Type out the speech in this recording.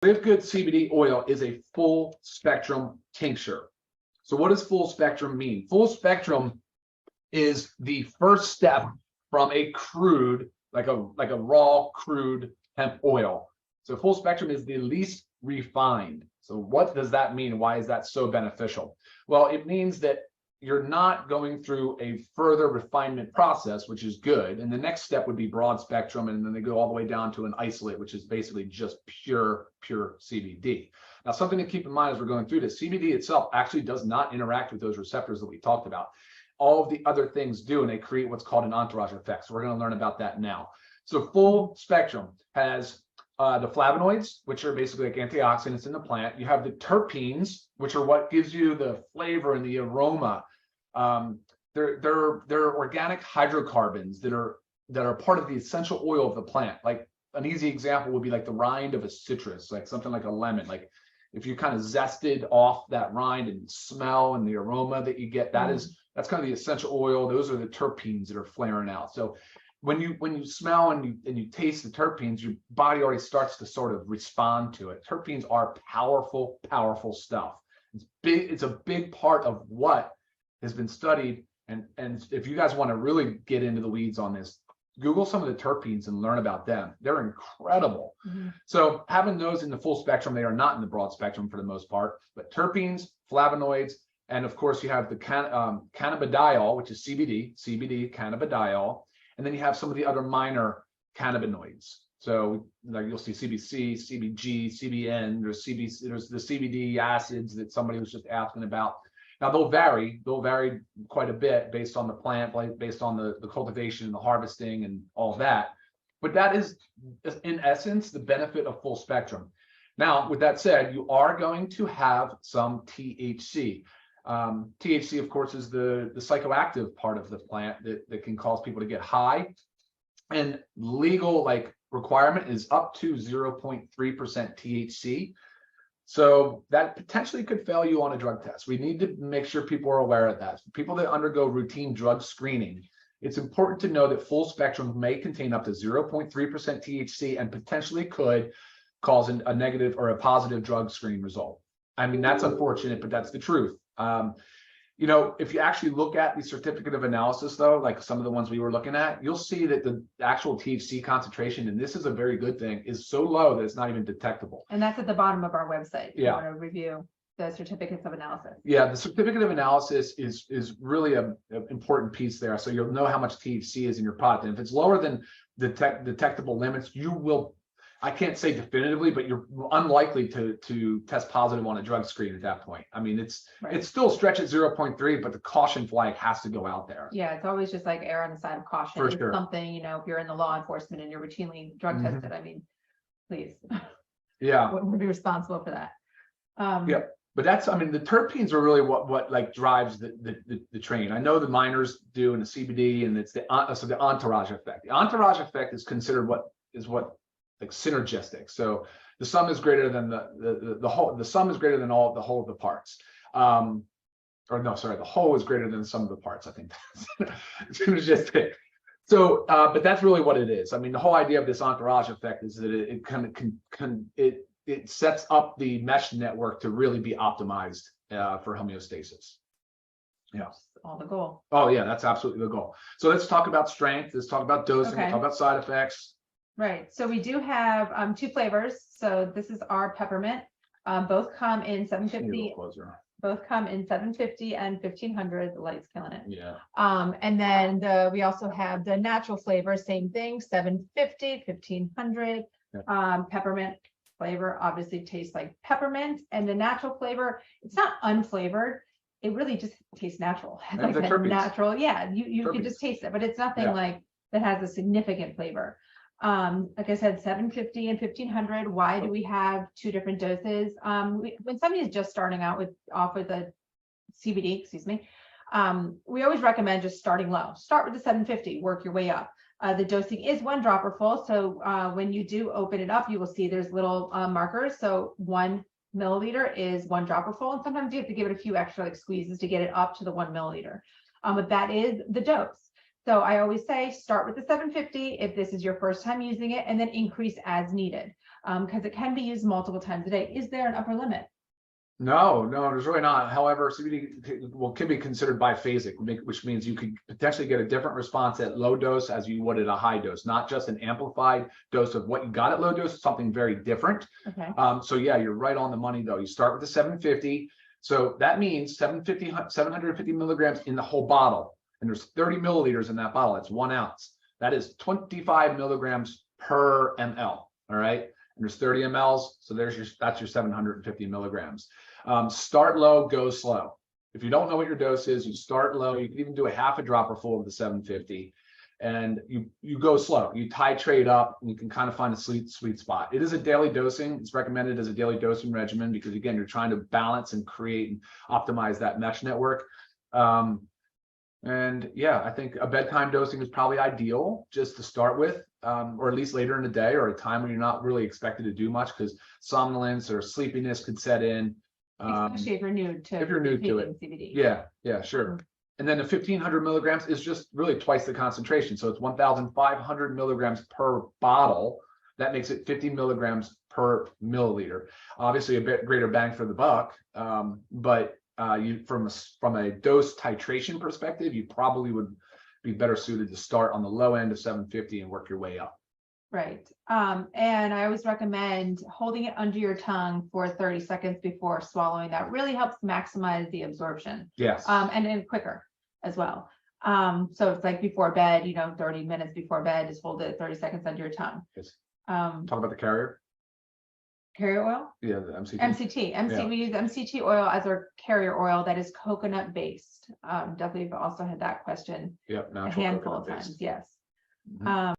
LiveGood CBD oil is a full spectrum tincture. So what does full spectrum mean? Full spectrum is the first step from a crude, like a raw crude hemp oil. So full spectrum is the least refined. So what does that mean? Why is that so beneficial? Well, it means that you're not going through a further refinement process, which is good. And the next step would be broad spectrum. And then they go all the way down to an isolate, which is basically just pure CBD. Now, something to keep in mind as we're going through this, CBD itself actually does not interact with those receptors that we talked about. All of the other things do, and they create what's called an entourage effect. So we're going to learn about that now. So full spectrum has the flavonoids, which are basically like antioxidants in the plant. You have the terpenes, which are what gives you the flavor and the aroma. They're organic hydrocarbons that are part of the essential oil of the plant. Like an easy example would be like the rind of a citrus, like something like a lemon. Like if you kind of zested off that rind and smell and the aroma that you get, that's kind of the essential oil. Those are the terpenes that are flaring out. So when you smell and you taste the terpenes, your body already starts to sort of respond to it. Terpenes are powerful stuff. It's big. It's a big part of what has been studied. And if you guys want to really get into the weeds on this, Google some of the terpenes and learn about them. They're incredible. So having those in the full spectrum, they are not in the broad spectrum for the most part, but terpenes, flavonoids, and of course you have the cannabidiol, which is CBD, cannabidiol. And then you have some of the other minor cannabinoids. So like you'll see CBC, CBG, CBN, there's the CBD acids that somebody was just asking about. Now they'll vary quite a bit based on the plant, based on the cultivation and the harvesting and all that. But that is, in essence, the benefit of full spectrum. Now, with that said, you are going to have some THC. THC, of course, is the psychoactive part of the plant that can cause people to get high. And legal requirement is up to 0.3% THC. So that potentially could fail you on a drug test. We need to make sure people are aware of that. For people that undergo routine drug screening, it's important to know that full spectrum may contain up to 0.3% THC and potentially could cause a negative or a positive drug screen result. I mean, that's unfortunate, but that's the truth. If you actually look at the certificate of analysis, though, like some of the ones we were looking at, you'll see that the actual THC concentration, and this is a very good thing, is so low that it's not even detectable. And that's at the bottom of our website. If you want to review the certificates of analysis. Yeah, the certificate of analysis is really an important piece there. So you'll know how much THC is in your product. And if it's lower than detectable limits, you will, I can't say definitively, but you're unlikely to test positive on a drug screen at that point. I mean, it's still stretch at 0.3, but the caution flag has to go out there. Yeah, it's always just like err on the side of caution. For sure. Something, if you're in the law enforcement and you're routinely drug tested, I mean, please. Yeah. Wouldn't be responsible for that. Yeah. But that's, I mean, the terpenes are really what drives the train. I know the minors do in the CBD, and it's the entourage effect. The entourage effect is considered what synergistic. So the sum is greater than the whole. The sum is greater than all the whole of the parts. The whole is greater than the sum of the parts. I think that's synergistic. So, but that's really what it is. I mean, the whole idea of this entourage effect is that it kind of it sets up the mesh network to really be optimized for homeostasis. Yeah. All the goal. Oh yeah, that's absolutely the goal. So let's talk about strength. Let's talk about dosing. Okay. We'll talk about side effects. Right. So we do have 2 flavors. So this is our peppermint. Both come in 750. Both come in 750 and 1500. The light's killing it. Yeah. And then we also have the natural flavor. Same thing. 750, 1500. Yeah. Peppermint flavor obviously tastes like peppermint, and the natural flavor, it's not unflavored. It really just tastes natural. Like the natural. Yeah. You can just taste it, but it's nothing like that has a significant flavor. Like I said, 750 and 1500. Why do we have 2 different doses? When somebody is just starting out off with a CBD, we always recommend just starting low. Start with the 750, work your way up. The dosing is 1 dropper full. So when you do open it up, you will see there's little markers. So 1 milliliter is 1 dropper full. And sometimes you have to give it a few extra squeezes to get it up to the 1 milliliter. But that is the dose. So I always say start with the 750 if this is your first time using it, and then increase as needed. because it can be used multiple times a day. Is there an upper limit? No, there's really not. However, CBD can be considered biphasic, which means you could potentially get a different response at low dose as you would at a high dose, not just an amplified dose of what you got at low dose, something very different. Okay. So yeah, you're right on the money though. You start with the 750. So that means 750 milligrams in the whole bottle. And there's 30 milliliters in that bottle. It's 1 ounce. That is 25 milligrams per ml. All right. And there's 30 mLs. So that's your 750 milligrams. Start low, go slow. If you don't know what your dose is, you start low. You can even do a half a dropper full of the 750, and you go slow. You titrate up, and you can kind of find a sweet spot. It is a daily dosing. It's recommended as a daily dosing regimen because again, you're trying to balance and create and optimize that mesh network. And yeah, I think a bedtime dosing is probably ideal just to start with, or at least later in the day or a time when you're not really expected to do much because somnolence or sleepiness could set in. Especially if you're new to it. CBD. Yeah, sure. And then the 1500 milligrams is just really twice the concentration. So it's 1,500 milligrams per bottle. That makes it 50 milligrams per milliliter. Obviously a bit greater bang for the buck, but you from a dose titration perspective, you probably would be better suited to start on the low end of 750 and work your way up. Right. And I always recommend holding it under your tongue for 30 seconds before swallowing. That really helps maximize the absorption. Yes. And then quicker as well. So it's like before bed, 30 minutes before bed, just hold it 30 seconds under your tongue. Yes. Talk about the carrier. Carrier oil? Yeah, the MCT. MCT. We use MCT oil as our carrier oil that is coconut based. Definitely also had that question Yep, a handful of times. Yes.